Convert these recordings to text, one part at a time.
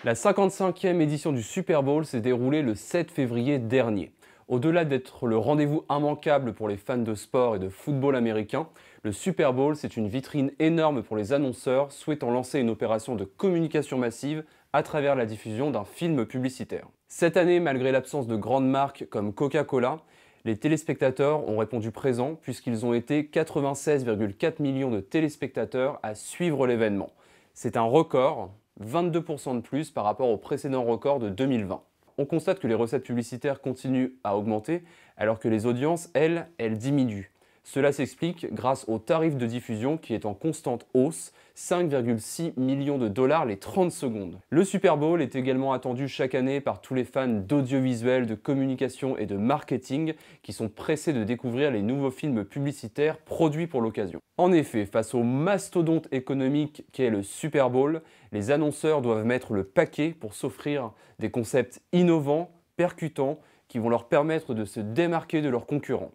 La 55e édition du Super Bowl s'est déroulée le 7 février dernier. Au-delà d'être le rendez-vous immanquable pour les fans de sport et de football américain, le Super Bowl, c'est une vitrine énorme pour les annonceurs souhaitant lancer une opération de communication massive à travers la diffusion d'un film publicitaire. Cette année, malgré l'absence de grandes marques comme Coca-Cola, les téléspectateurs ont répondu présent puisqu'ils ont été 96,4 millions de téléspectateurs à suivre l'événement. C'est un record, 22% de plus par rapport au précédent record de 2020. On constate que les recettes publicitaires continuent à augmenter alors que les audiences, elles diminuent. Cela s'explique grâce au tarif de diffusion qui est en constante hausse, 5,6 millions de dollars les 30 secondes. Le Super Bowl est également attendu chaque année par tous les fans d'audiovisuel, de communication et de marketing qui sont pressés de découvrir les nouveaux films publicitaires produits pour l'occasion. En effet, face au mastodonte économique qu'est le Super Bowl, les annonceurs doivent mettre le paquet pour s'offrir des concepts innovants, percutants, qui vont leur permettre de se démarquer de leurs concurrents.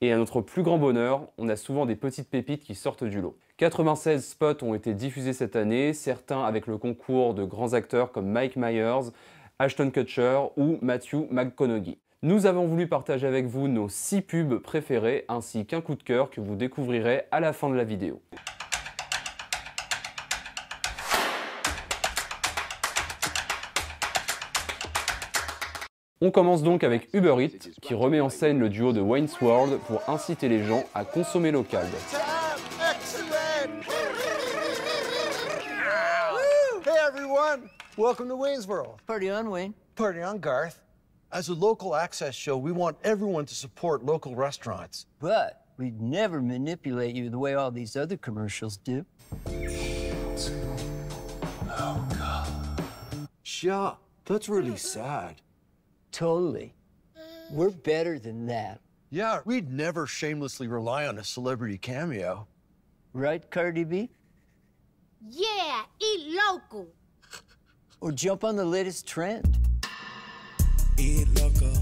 Et à notre plus grand bonheur, on a souvent des petites pépites qui sortent du lot. 96 spots ont été diffusés cette année, certains avec le concours de grands acteurs comme Mike Myers, Ashton Kutcher ou Matthew McConaughey. Nous avons voulu partager avec vous nos 6 pubs préférés ainsi qu'un coup de cœur que vous découvrirez à la fin de la vidéo. On commence donc avec Uber Eats, qui remet en scène le duo de Wayne's World pour inciter les gens à consommer local. Hey everyone, welcome to Wayne's World. Party on, Wayne. Party on, Garth. As a local access show, we want everyone to support local restaurants. But we'd never manipulate you the way all these other commercials do. Oh God. Yeah, that's really sad. Totally. We're better than that. Yeah, we'd never shamelessly rely on a celebrity cameo. Right, Cardi B? Yeah, eat local. Or jump on the latest trend. Eat local.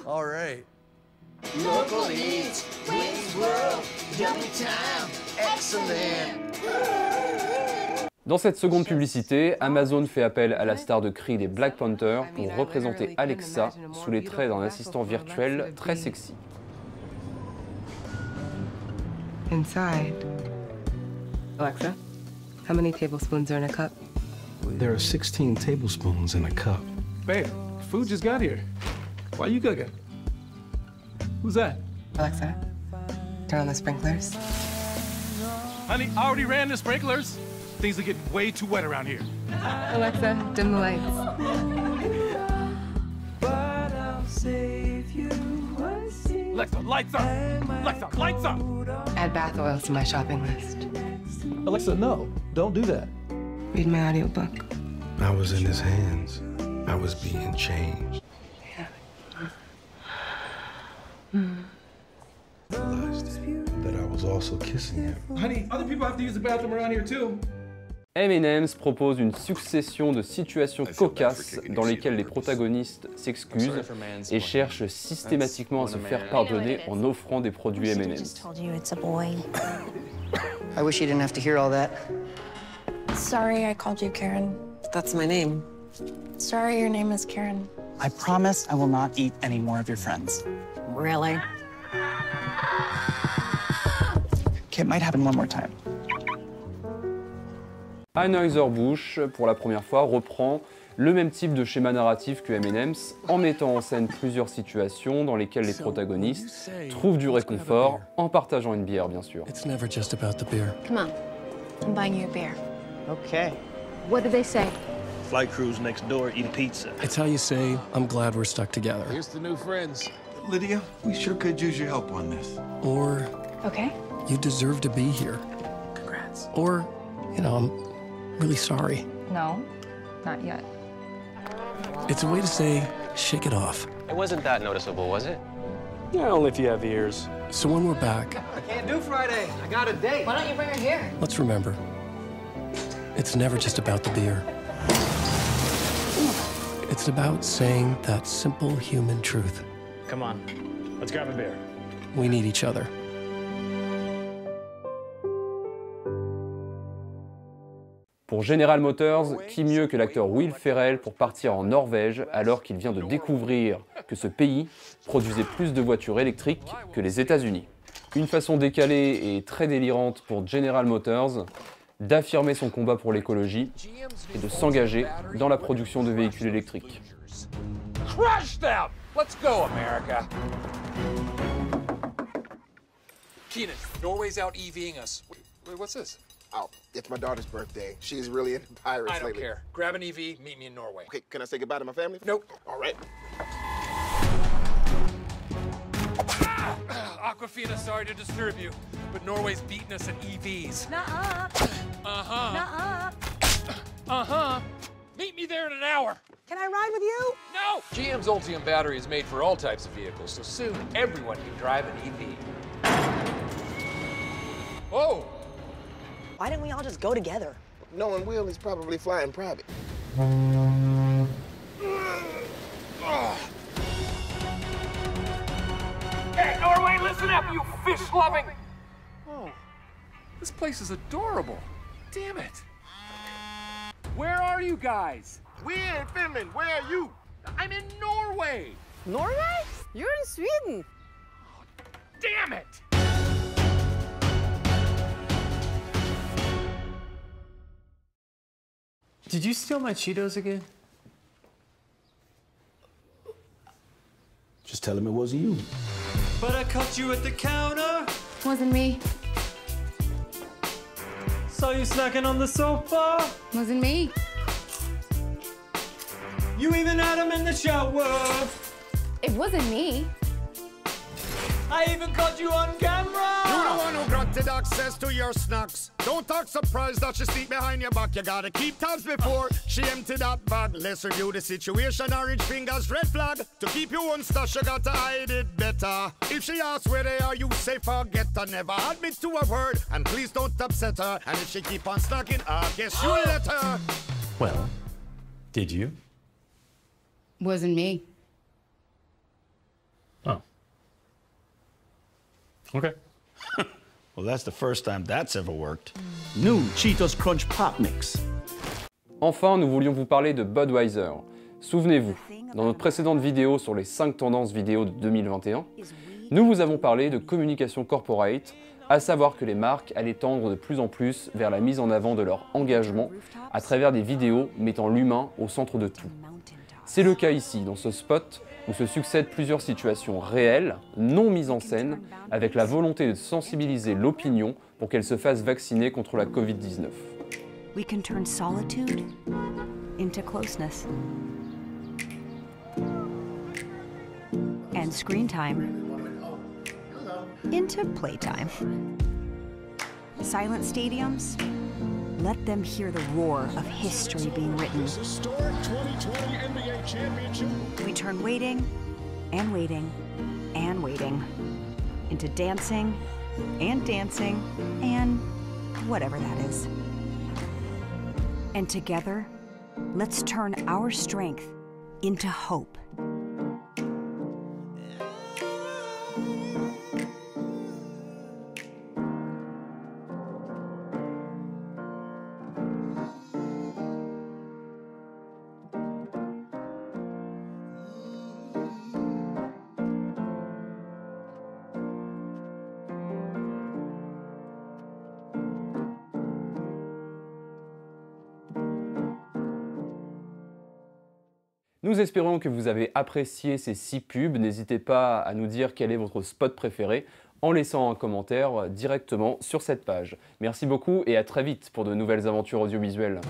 All right. Local eats, Wayne's World, yummy time, excellent. Dans cette seconde publicité, Amazon fait appel à la star de Creed et Black Panther pour représenter Alexa sous les traits d'un assistant virtuel très sexy. Inside. Alexa, how many tablespoons are in a cup? There are 16 tablespoons in a cup. Babe, food just got here. Why you cooking? Who's that? Alexa, turn on the sprinklers. Honey, I already ran the sprinklers. Things are getting way too wet around here. Alexa, dim the lights. Alexa, lights up! Alexa, lights up! Add bath oils to my shopping list. Alexa, no, don't do that. Read my audiobook. I was in his hands. I was being changed. Realized that I was also kissing him. Honey, other people have to use the bathroom around here too. M&M's propose une succession de situations cocasses dans lesquelles les protagonistes s'excusent et cherchent systématiquement à se faire pardonner en offrant des produits M&M's. I wish you didn't have to hear all that. Sorry I called you Karen. That's my name. Sorry your name is Karen. I promise I will not eat any more of your friends. Really? Okay, it might happen one more time. Anheuser-Busch, pour la première fois, reprend le même type de schéma narratif que M&M's en mettant en scène plusieurs situations dans lesquelles les protagonistes trouvent du réconfort en partageant une bière, bien sûr. It's never just about the beer. Come on. I'm buying you a beer. Okay. What did they say? Flight crews next door eating pizza. It's how you say, I'm glad we're stuck together. Here's the new friends. Lydia, we sure could use your help on this. Or, Okay. you deserve to be here. Congrats. Or, you know, I'm really sorry. No, not yet. It's a way to say, shake it off. It wasn't that noticeable, was it? Yeah, only if you have ears. So when we're back, I can't do Friday. I got a date. Why don't you bring her here? let's remember, it's never just about the beer. It's about saying that simple human truth. Come on, let's grab a beer. We need each other. Pour General Motors, qui mieux que l'acteur Will Ferrell pour partir en Norvège alors qu'il vient de découvrir que ce pays produisait plus de voitures électriques que les États-Unis. Une façon décalée et très délirante pour General Motors d'affirmer son combat pour l'écologie et de s'engager dans la production de véhicules électriques. Crush them! Let's go, America! Keenan, Norway's out EVing us. Wait, what's this? Oh, it's my daughter's birthday. She's really into pirates I don't lately. care. Grab an EV, meet me in Norway. Okay, can I say goodbye to my family? Nope. All right. Aquafina, sorry to disturb you, but Norway's beating us at EVs. Nuh-uh. Uh-huh. Nuh-uh. Uh-huh. Meet me there in an hour. Can I ride with you? No! GM's Ultium battery is made for all types of vehicles, so soon everyone can drive an EV. Whoa! Why didn't we all just go together? Knowing Will, he's probably flying private. Hey, Norway, listen up, you fish-loving! Oh, this place is adorable. Damn it. Where are you guys? We're in Finland. Where are you? I'm in Norway! Norway? You're in Sweden. Damn it! Did you steal my Cheetos again? Just tell him it wasn't you. But I caught you at the counter. Wasn't me. Saw you snacking on the sofa. Wasn't me. You even had him in the shower. It wasn't me. I even caught you on camera. You're the one who granted access to your snacks. Don't act surprised that she sneak behind your back. You gotta keep tabs before she empty that bag. Let's review the situation. Orange fingers, red flag. To keep you on stash, you gotta hide it better. If she asks where they are, you say forget her. Never admit to a word, and please don't upset her. And if she keep on snacking, I guess you let her. Well, did you? Wasn't me. Oh. Okay. Well, that's the first time that's ever worked. New Cheetos Crunch Pop Mix. Enfin, nous voulions vous parler de Budweiser. Souvenez-vous, dans notre précédente vidéo sur les 5 tendances vidéo de 2021, nous vous avons parlé de communication corporate, à savoir que les marques allaient tendre de plus en plus vers la mise en avant de leur engagement à travers des vidéos mettant l'humain au centre de tout. C'est le cas ici, dans ce spot, où se succèdent plusieurs situations réelles, non mises en scène, avec la volonté de sensibiliser l'opinion pour qu'elle se fasse vacciner contre la Covid-19. We can turn solitude into closeness. And screen time into playtime. Silent stadiums, let them hear the roar of history being written. We turn waiting and waiting and waiting into dancing and whatever that is. And together, let's turn our strength into hope. Nous espérons que vous avez apprécié ces 6 pubs. N'hésitez pas à nous dire quel est votre spot préféré en laissant un commentaire directement sur cette page. Merci beaucoup et à très vite pour de nouvelles aventures audiovisuelles.